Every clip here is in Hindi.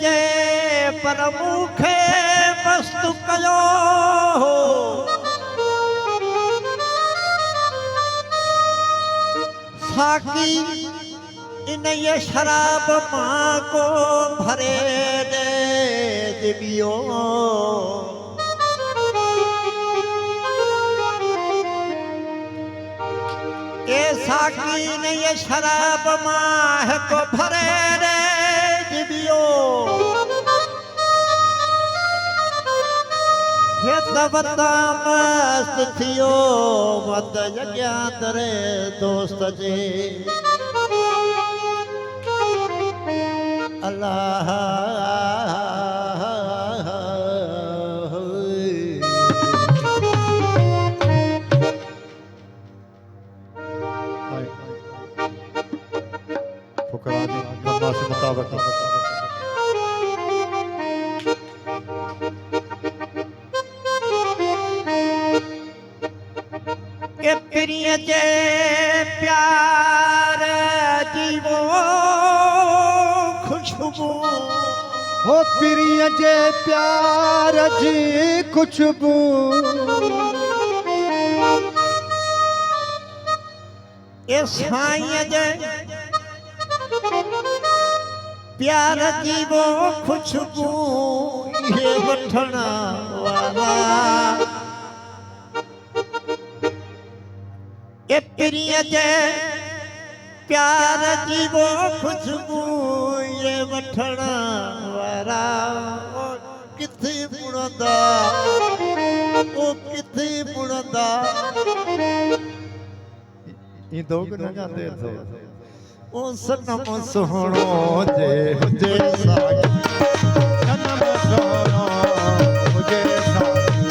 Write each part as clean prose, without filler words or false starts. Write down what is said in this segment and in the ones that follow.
जे परमुखे मस्तु कयो साकी इन ये शराब माँ को भरे दे दिबियो ए साकी इन ये शराब माँ को भरे दे दिबियो हे तवता मस्त थियो मत जग्या तरे दोस्त जे अल्लाह फुकरा दी फरमाइश मुताबिक के प्रिय जे प्यार जीवो खुशबू हो प्रिय जे प्यार जी खुशबू ए साईं जे प्यार जीवो खुशबू ये वठण वाला ए प्रिय जे प्यार जीवो खुशबू ये वठण वारा ओ किथे मुड़ंदा ओ किथे मुड़ंदा ये दो के न जाते थे ओ सनम सोहणो जे हुजे साई सनम सोहणो हुजे साई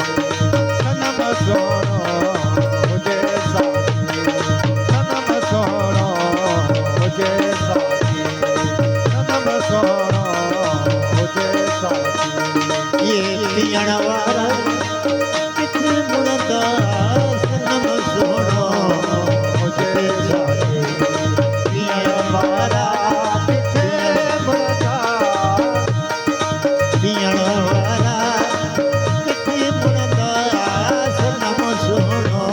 सनम सोहणो हुजे साई सनम सोहणो हुजे साई सनम सोहणो हुजे साई ये पियण वारा किथे मुड़ंदा सनम सोहणो हुजे साई पियण वारा किथे मुड़ंदा पियण वारा किथे मुड़ंदा सनम सोहणो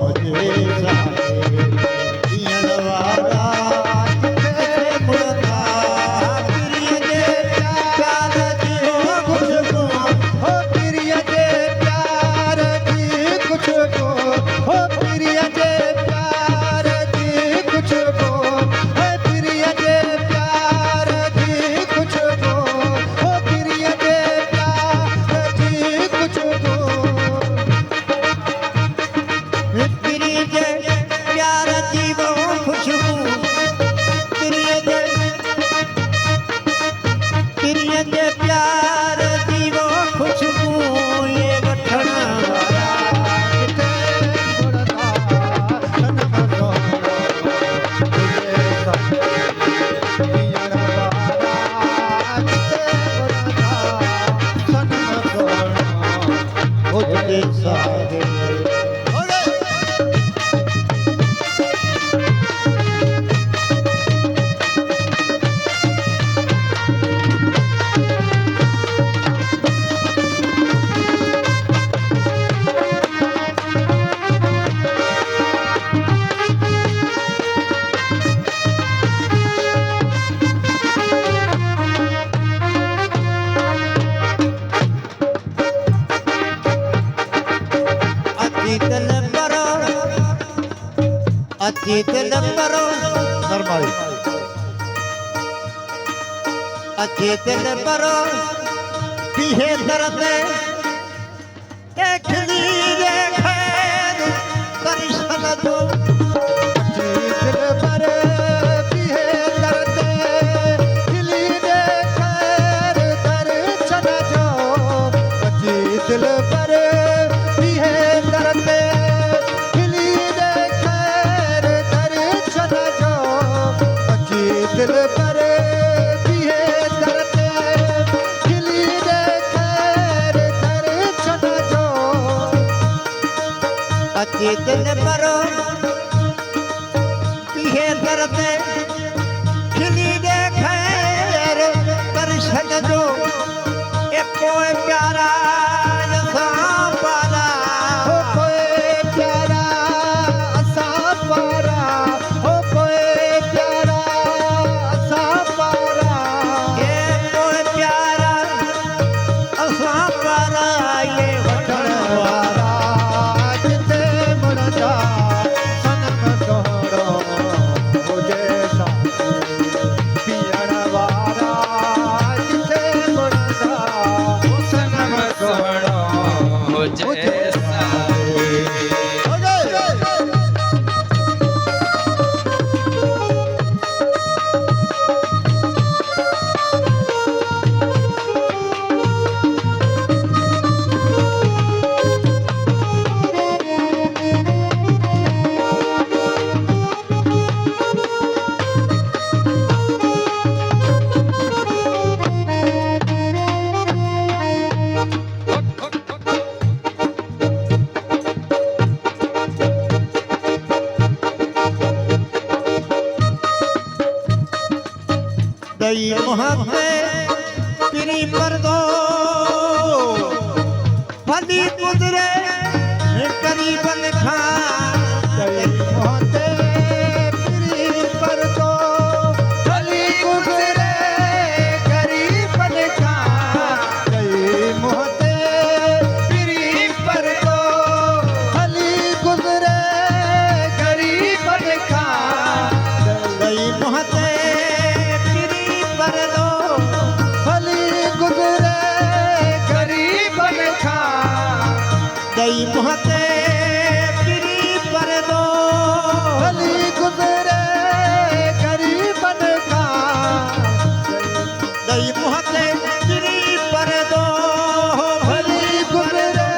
हुजे साई पियण वारा किथे मुड़ंदा प्रिय जे प्यार जीवो खुशबू हो प्रिय जे प्यार जी खुशबू हो प्रिय जे प्यार जी खुशबू हो प्रिय जे प्यार जी खुशबू हो प्रिय जे प्यार जी खुशबू प्रिय जे प्यार जीवो खुशबू प्रिय जे प्यार जीवो खुशबू ये वठण वारा किथे मुड़दा सनम सोहणो हुजे साई पियण वारा किथे मुड़दा सनम सोहणो हुजे साई अतीत नंबरो नरमाई अतीत नंबरो पीहे दर्द देखली रे खैर दर्शन दो दिल पर पिहे दर्द दिली दे खैर दर्शन जो बची दिल पर पिहे दर्द दिली दे खैर दर्शन जो बची दिल पर पिहे दर्द दिली दे खैर दर्शन जो अतीत नंबरो पीहे दर्द खिली दे खैर दर्शन दई मोहब्बे पिरी पर दो फली गुजरे करीबन खा जय मोहते पिरी पर दो भली गुजरे गरीबन का जय मोहते पिरी पर दो भली गुजरे गरीबन का दई मोहते पिरी पर दो भली गुजरे गरीबन का दई मोहते पिरी पर दो भली गुजरे गरीबन का दई मोहते पिरी पर दो भली गुजरे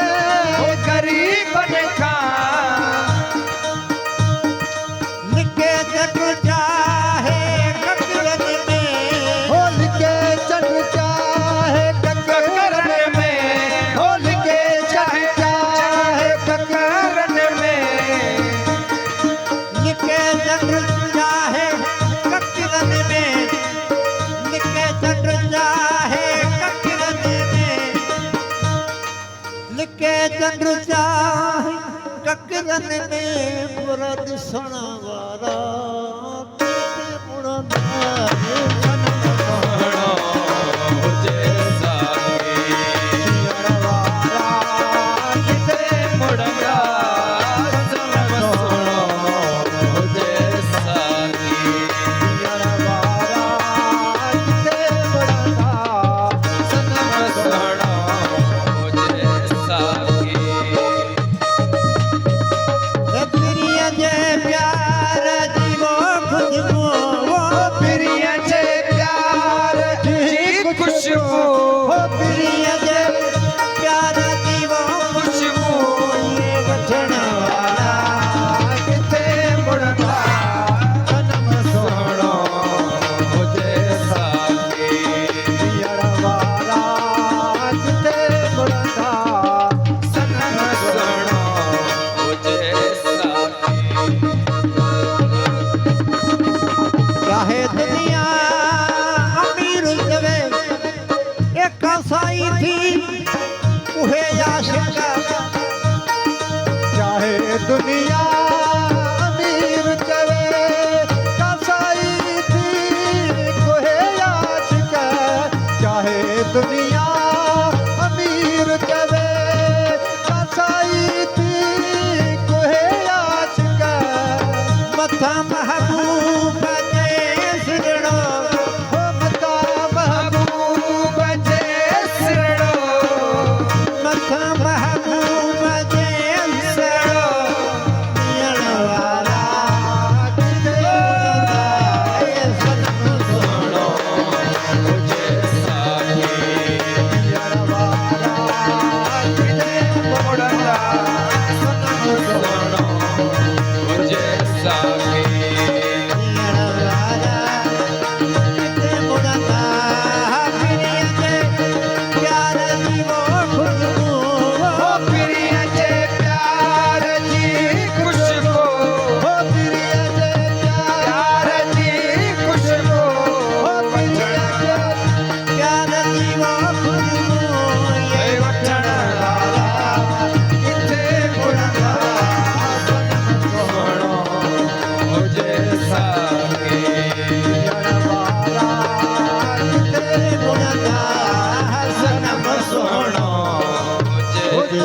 गरीबन का लिखे जग चाहे ककरन में होल के चढ़ चाहे ककरन में होल के चढ़ चाहे ककरन में लिखे जग चाहे ककरन में लिखे जग चाहे ककरन में लिखे जग चाहे ककरन में मुरद सुणवारा किते मुड़दा प्रिय जय प्यार जीवो खुशबू प्रिय जय प्यार की खुशबू हो प्रिय जय प्यार जीवो खुशबू ये वचन वाला किते मुड़दा जन्म सोहणो मुझे साथी पियण वाला किते मुड़दा जन्म सोहणो मुझे साथी चाहे दुनिया अमीर जवे एक कसाई थी उहे आशिका चाहे दुनिया अमीर चवे कसाई थी कोहे आशिक चाहे दुनिया अमीर चवे कसाई थी कोहे आशिक मथा महबूब जे सिरड़ो हो मता महबूब जे सिरड़ो मथा महबूब जे सिरड़ो पियण वाला किते ये सनम सोहणो मुझे साथी पियण वाला किते मुड़दा सनम सोहणो मुझे साथी पियण वाला किते मुड़दा प्रिय जय प्यार जीवो खुशबू हो प्रिय जय प्यार जी खुशबू हो प्रिय जय प्यार जी खुशबू हो प्रिय जय प्यार जीवो खुशबू ये वचन वाला किते मुड़दा सनम सोहणो मुझे साथी पियण वाला किते मुड़दा सनम सोहणो मुझे मुझे